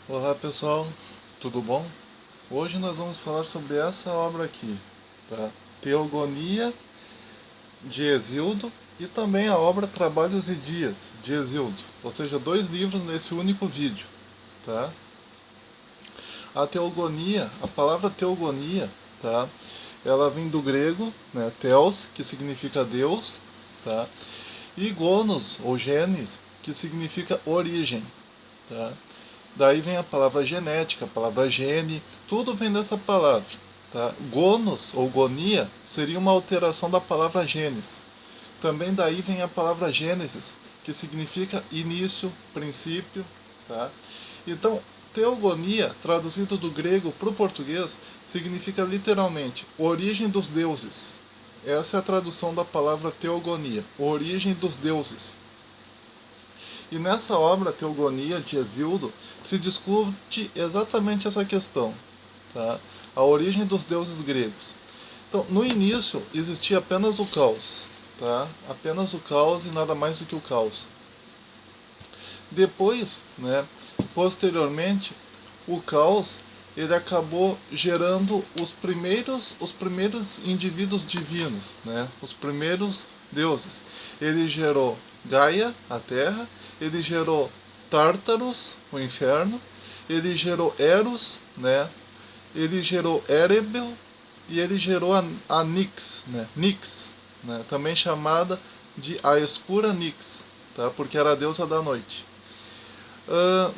Olá pessoal, tudo bom? Hoje nós vamos falar sobre essa obra aqui, tá? Teogonia de Hesíodo e também a obra Trabalhos e Dias de Hesíodo, ou seja, dois livros nesse único vídeo, tá? A teogonia, a palavra teogonia, tá? Ela vem do grego, né, theos, que significa Deus, tá? E gonos ou genes, que significa origem, tá? Daí vem a palavra genética, a palavra gene, tudo vem dessa palavra. Tá? Gonos ou gonia seria uma alteração da palavra genes. Também daí vem a palavra gênesis, que significa início, princípio. Tá? Então, teogonia, traduzido do grego para o português, significa literalmente origem dos deuses. Essa é a tradução da palavra teogonia, origem dos deuses. E nessa obra, Teogonia de Hesíodo, se discute exatamente essa questão, tá? A origem dos deuses gregos. Então, no início, existia apenas o caos, tá? Apenas o caos e nada mais do que o caos. Depois, né, posteriormente, o caos ele acabou gerando os primeiros indivíduos divinos, né? Os primeiros deuses. Ele gerou Gaia, a Terra, ele gerou Tártaros, o inferno, ele gerou Eros, né? Ele gerou Erebel e ele gerou a Nix, né? Nix, né? Também chamada de a escura Nix, tá? Porque era a deusa da noite.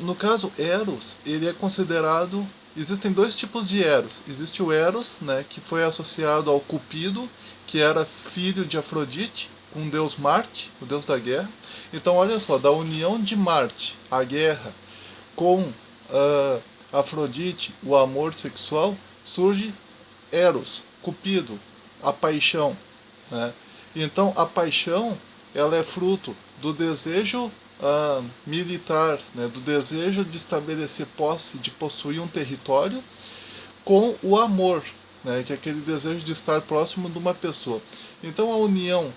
No caso, Eros, ele é considerado. Existem dois tipos de Eros. Existe o Eros, né, que foi associado ao Cupido, que era filho de Afrodite, com o deus Marte, o deus da guerra. Então, olha só, da união de Marte, a guerra, com Afrodite, o amor sexual, surge Eros, Cupido, a paixão. Né? Então, a paixão ela é fruto do desejo militar, né? Do desejo de estabelecer posse, de possuir um território, com o amor, né? Que é aquele desejo de estar próximo de uma pessoa. Então, a união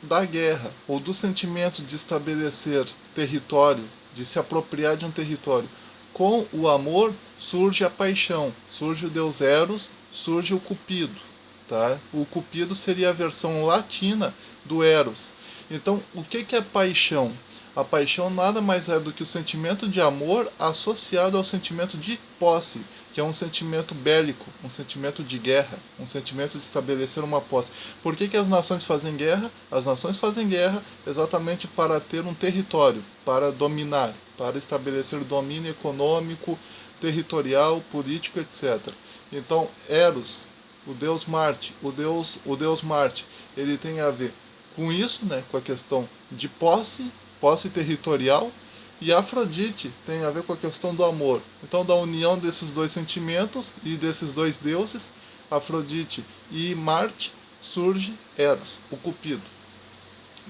da guerra ou do sentimento de estabelecer território, de se apropriar de um território, com o amor surge a paixão, surge o deus Eros, surge o Cupido. Tá? O Cupido seria a versão latina do Eros. Então, o que é paixão? A paixão nada mais é do que o sentimento de amor associado ao sentimento de posse, que é um sentimento bélico, um sentimento de guerra, um sentimento de estabelecer uma posse. Por que as nações fazem guerra? As nações fazem guerra exatamente para ter um território, para dominar, para estabelecer domínio econômico, territorial, político, etc. Então, Eros, o deus Marte, o deus Marte, ele tem a ver com isso, né, com a questão de posse territorial, e Afrodite tem a ver com a questão do amor. Então, da união desses dois sentimentos e desses dois deuses, Afrodite e Marte, surge Eros, o Cupido.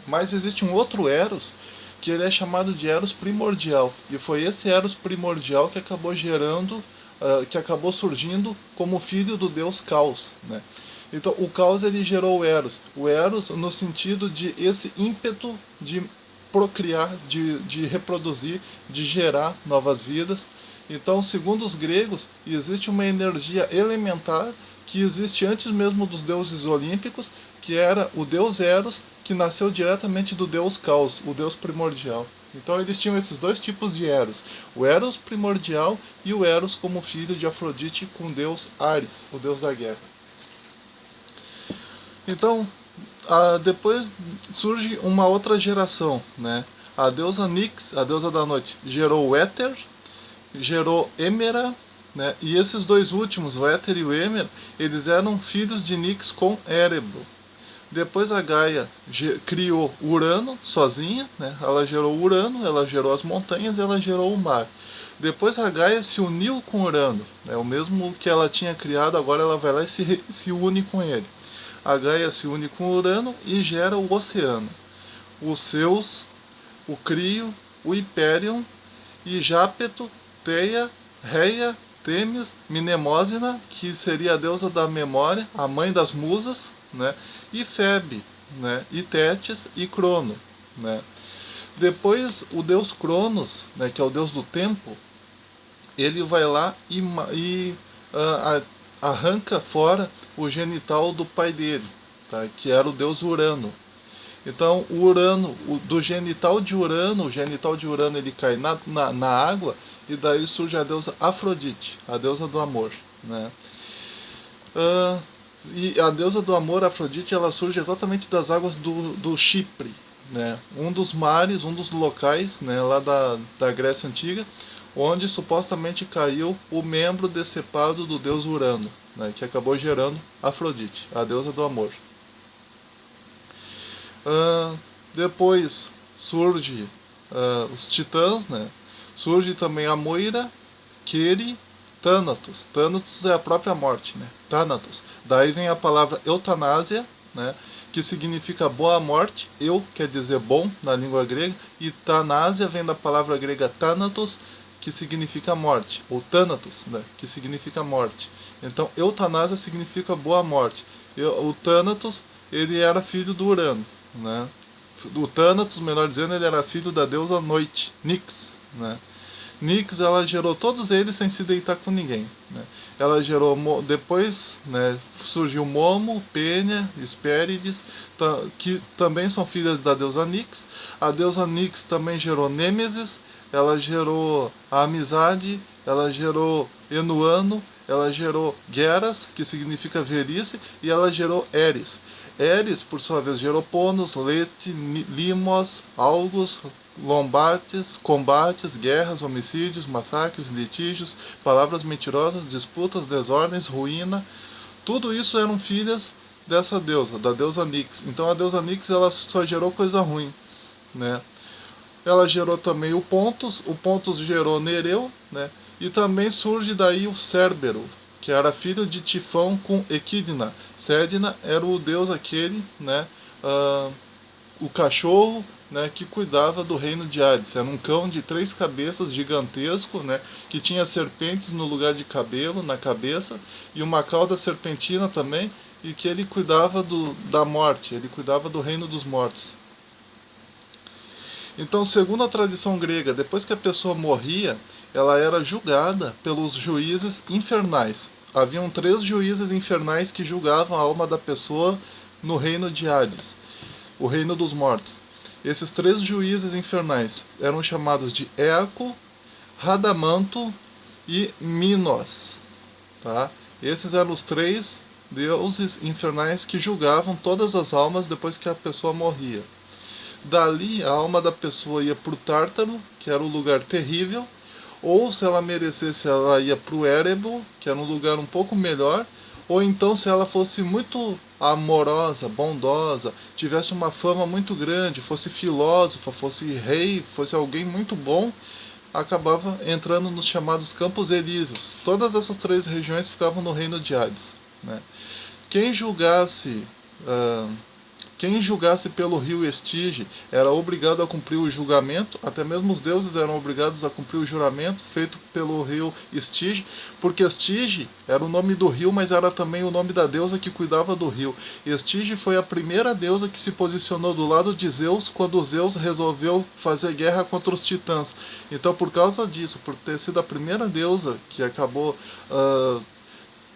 Mas existe um outro Eros que ele é chamado de Eros primordial, e foi esse Eros primordial que acabou gerando, que acabou surgindo como filho do deus Caos, né? Então, o Caos ele gerou o Eros no sentido de esse ímpeto de procriar, de reproduzir, de gerar novas vidas. Então, segundo os gregos, existe uma energia elementar que existe antes mesmo dos deuses olímpicos, que era o deus Eros, que nasceu diretamente do deus Caos, o deus primordial. Então eles tinham esses dois tipos de Eros, o Eros primordial e o Eros como filho de Afrodite com o deus Ares, o deus da guerra. Então, depois surge uma outra geração, né? A deusa Nix, a deusa da noite, gerou o Éter, gerou Êmera, né? E esses dois últimos, o Éter e o Êmera, eles eram filhos de Nix com Erebro. Depois a Gaia criou Urano sozinha, né? Ela gerou Urano, ela gerou as montanhas, ela gerou o mar. Depois a Gaia se uniu com Urano, né? O mesmo que ela tinha criado, agora ela vai lá e se une com ele. A Gaia se une com Urano e gera o oceano. Os Zeus, o Crio, o Hyperion e Jápeto, Teia, Reia, Temis, Mnemósina, que seria a deusa da memória, a mãe das musas, né? E Febe, né? E Tétis e Crono, né? Depois o deus Cronos, né, que é o deus do tempo, ele vai lá e arranca fora o genital do pai dele, tá? Que era o deus Urano. Então, o Urano, do genital de Urano, o genital de Urano ele cai na água, e daí surge a deusa Afrodite, a deusa do amor, né? E a deusa do amor, Afrodite, ela surge exatamente das águas do Chipre, né? Um dos mares, um dos locais, né, lá da Grécia Antiga, onde supostamente caiu o membro decepado do deus Urano, né, que acabou gerando Afrodite, a deusa do amor. Depois surge os titãs, né? Surge também a Moira, Keri, Thanatos. Thanatos é a própria morte, né? Thanatos. Daí vem a palavra eutanásia, né? Que significa boa morte. Eu quer dizer bom na língua grega, e Thanasia vem da palavra grega Thanatos, que significa morte, ou Thanatos, né? Que significa morte. Então, eutanásia significa boa morte. O Thanatos, ele era filho do Urano, né? O Thanatos, melhor dizendo, ele era filho da deusa Noite, Nix, né? Nix, ela gerou todos eles sem se deitar com ninguém, né? Ela gerou, depois, né, surgiu Momo, Pênia, Hespérides, que também são filhas da deusa Nix. A deusa Nix também gerou Nêmesis, ela gerou a amizade, ela gerou Enuano, ela gerou Geras, que significa velhice, e ela gerou Eris. Eris, por sua vez, gerou Ponos, Lete, Limos, Algos, Lombates, combates, guerras, homicídios, massacres, litígios, palavras mentirosas, disputas, desordens, ruína. Tudo isso eram filhas dessa deusa, da deusa Nix. Então a deusa Nix, ela só gerou coisa ruim, né? Ela gerou também o Pontus gerou Nereu, né? E também surge daí o Cérbero, que era filho de Tifão com Equidna. Cédina era o deus aquele, né? O cachorro, né, que cuidava do reino de Hades. Era um cão de 3 cabeças, gigantesco, né, que tinha serpentes no lugar de cabelo, na cabeça, e uma cauda serpentina também, e que ele cuidava da morte, ele cuidava do reino dos mortos. Então, segundo a tradição grega, depois que a pessoa morria, ela era julgada pelos juízes infernais. Haviam 3 juízes infernais que julgavam a alma da pessoa no reino de Hades, o reino dos mortos. Esses 3 juízes infernais eram chamados de Eaco, Radamanto e Minos. Tá? Esses eram os 3 deuses infernais que julgavam todas as almas depois que a pessoa morria. Dali a alma da pessoa ia para o Tártaro, que era um lugar terrível, ou se ela merecesse, ela ia para o Érebo, que era um lugar um pouco melhor, ou então se ela fosse muito amorosa, bondosa, tivesse uma fama muito grande, fosse filósofa, fosse rei, fosse alguém muito bom, acabava entrando nos chamados Campos Elíseos. Todas essas 3 regiões ficavam no reino de Hades, né? Quem julgasse Quem julgasse pelo rio Estige era obrigado a cumprir o julgamento, até mesmo os deuses eram obrigados a cumprir o juramento feito pelo rio Estige, porque Estige era o nome do rio, mas era também o nome da deusa que cuidava do rio. Estige foi a primeira deusa que se posicionou do lado de Zeus quando Zeus resolveu fazer guerra contra os titãs. Então, por causa disso, por ter sido a primeira deusa que acabou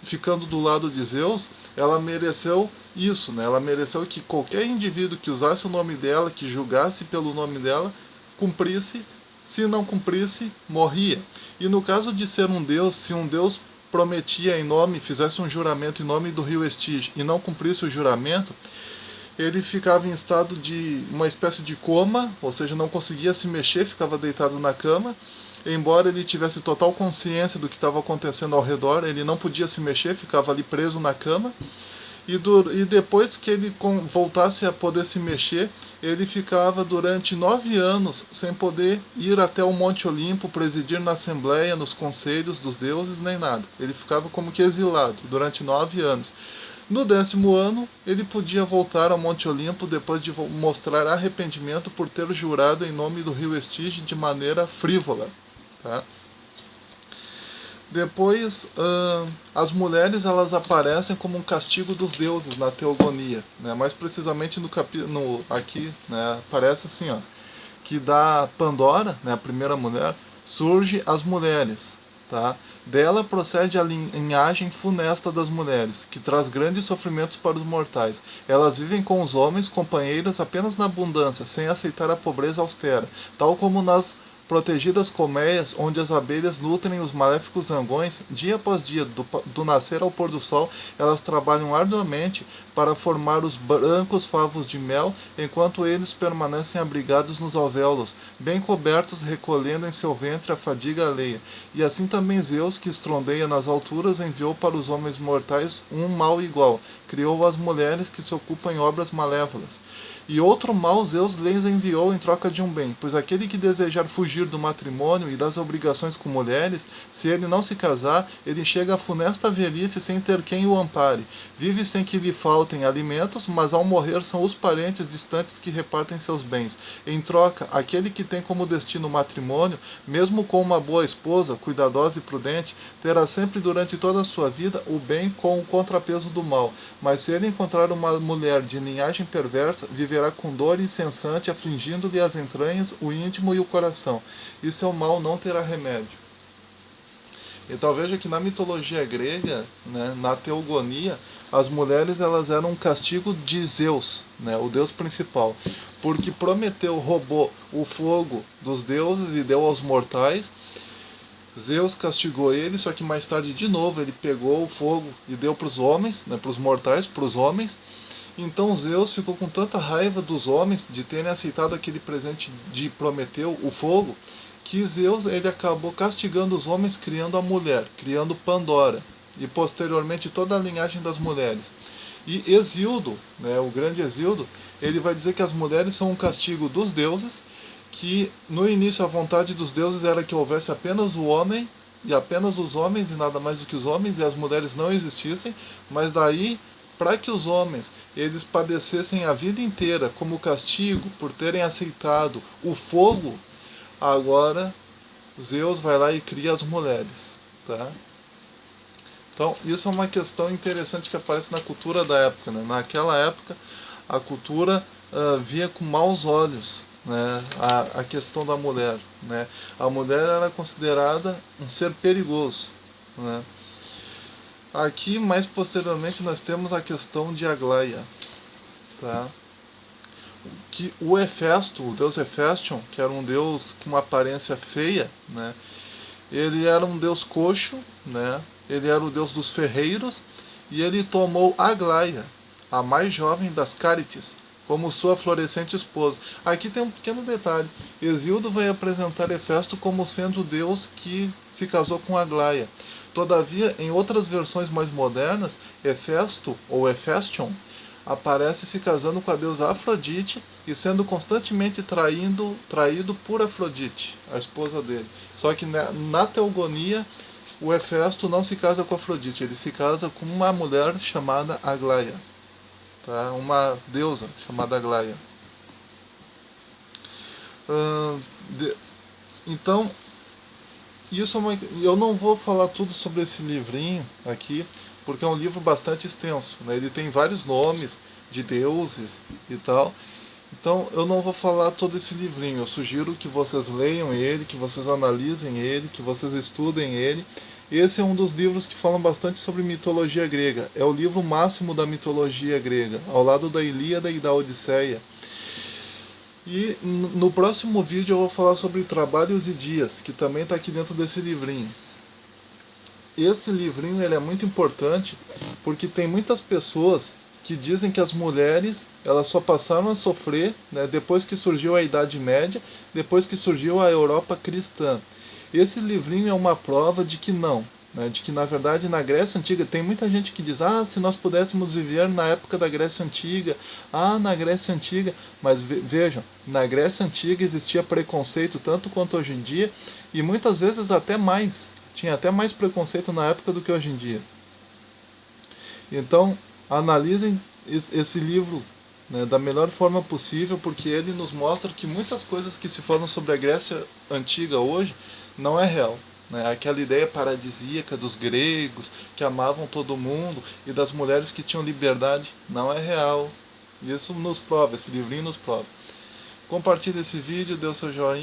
ficando do lado de Zeus, ela mereceu isso, né? Ela mereceu que qualquer indivíduo que usasse o nome dela, que julgasse pelo nome dela, cumprisse. Se não cumprisse, morria. E no caso de ser um deus, se um deus prometia em nome, fizesse um juramento em nome do rio Estige e não cumprisse o juramento, ele ficava em estado de uma espécie de coma, ou seja, não conseguia se mexer, ficava deitado na cama. Embora ele tivesse total consciência do que estava acontecendo ao redor, ele não podia se mexer, ficava ali preso na cama. E depois que ele voltasse a poder se mexer, ele ficava durante 9 anos sem poder ir até o Monte Olimpo, presidir na assembleia, nos conselhos dos deuses, nem nada. Ele ficava como que exilado durante 9 anos. No 10º ano, ele podia voltar ao Monte Olimpo depois de mostrar arrependimento por ter jurado em nome do rio Estige de maneira frívola. Tá? Depois, as mulheres elas aparecem como um castigo dos deuses na teogonia, né? Mais precisamente aqui, né, aparece assim, ó, que da Pandora, né, a primeira mulher, surge as mulheres, Tá? Dela procede a linhagem funesta das mulheres, que traz grandes sofrimentos para os mortais. Elas vivem com os homens, companheiras, apenas na abundância, sem aceitar a pobreza austera, tal como nas protegidas colmeias, onde as abelhas nutrem os maléficos zangões, dia após dia, do nascer ao pôr do sol, elas trabalham arduamente para formar os brancos favos de mel, enquanto eles permanecem abrigados nos alvéolos, bem cobertos, recolhendo em seu ventre a fadiga alheia. E assim também Zeus, que estrondeia nas alturas, enviou para os homens mortais um mal igual, criou as mulheres que se ocupam em obras malévolas. E outro mal Zeus lhes enviou em troca de um bem, pois aquele que desejar fugir do matrimônio e das obrigações com mulheres, se ele não se casar, ele chega à funesta velhice sem ter quem o ampare. Vive sem que lhe faltem alimentos, mas ao morrer são os parentes distantes que repartem seus bens. Em troca, aquele que tem como destino o matrimônio, mesmo com uma boa esposa, cuidadosa e prudente, terá sempre durante toda a sua vida o bem com o contrapeso do mal. Mas se ele encontrar uma mulher de linhagem perversa, viverá com dor incessante, afligindo-lhe as entranhas, o íntimo e o coração, e seu mal não terá remédio. Então veja que na mitologia grega, né, na teogonia, as mulheres elas eram um castigo de Zeus, né, o deus principal, porque Prometeu roubou o fogo dos deuses e deu aos mortais. Zeus castigou ele, só que mais tarde de novo ele pegou o fogo e deu para os homens, né, para os mortais, para os homens. Então Zeus ficou com tanta raiva dos homens de terem aceitado aquele presente de Prometeu, o fogo, que Zeus ele acabou castigando os homens criando a mulher, criando Pandora, e posteriormente toda a linhagem das mulheres. E Hesíodo, né, o grande Hesíodo, ele vai dizer que as mulheres são um castigo dos deuses, que no início a vontade dos deuses era que houvesse apenas o homem, e apenas os homens, e nada mais do que os homens, e as mulheres não existissem, mas daí para que os homens eles padecessem a vida inteira como castigo por terem aceitado o fogo, agora Zeus vai lá e cria as mulheres, tá? Então isso é uma questão interessante que aparece na cultura da época, né? Naquela época a cultura via com maus olhos, né, a questão da mulher, né? A mulher era considerada um ser perigoso, né? Aqui, mais posteriormente, nós temos a questão de Aglaia, tá? Que o Hefesto, o deus Hefestion, que era um deus com uma aparência feia, né? Ele era um deus coxo, né? Ele era o deus dos ferreiros, e ele tomou Aglaia, a mais jovem das Cárites, como sua florescente esposa. Aqui tem um pequeno detalhe. Hesíodo vai apresentar Hefesto como sendo o deus que se casou com Aglaia. Todavia, em outras versões mais modernas, Hefesto, ou Hefestion, aparece se casando com a deusa Afrodite e sendo constantemente traído por Afrodite, a esposa dele. Só que na teogonia, o Hefesto não se casa com Afrodite, ele se casa com uma mulher chamada Aglaia, tá? Uma deusa chamada Aglaia. Então, isso eu não vou falar tudo sobre esse livrinho aqui, porque é um livro bastante extenso, né? Ele tem vários nomes de deuses e tal. Então eu não vou falar todo esse livrinho. Eu sugiro que vocês leiam ele, que vocês analisem ele, que vocês estudem ele. Esse é um dos livros que falam bastante sobre mitologia grega. É o livro máximo da mitologia grega, ao lado da Ilíada e da Odisseia. E no próximo vídeo eu vou falar sobre Trabalhos e Dias, que também está aqui dentro desse livrinho. Esse livrinho ele é muito importante porque tem muitas pessoas que dizem que as mulheres elas só passaram a sofrer, né, depois que surgiu a Idade Média, depois que surgiu a Europa cristã. Esse livrinho é uma prova de que não. Né, de que na verdade na Grécia Antiga tem muita gente que diz: se nós pudéssemos viver na época da Grécia Antiga, na Grécia Antiga, mas vejam, na Grécia Antiga existia preconceito tanto quanto hoje em dia, e muitas vezes até mais, tinha até mais preconceito na época do que hoje em dia. Então analisem esse livro, né, da melhor forma possível, porque ele nos mostra que muitas coisas que se falam sobre a Grécia Antiga hoje não é real. Aquela ideia paradisíaca dos gregos que amavam todo mundo e das mulheres que tinham liberdade não é real. Isso nos prova, esse livrinho nos prova. Compartilhe esse vídeo, dê o seu joinha.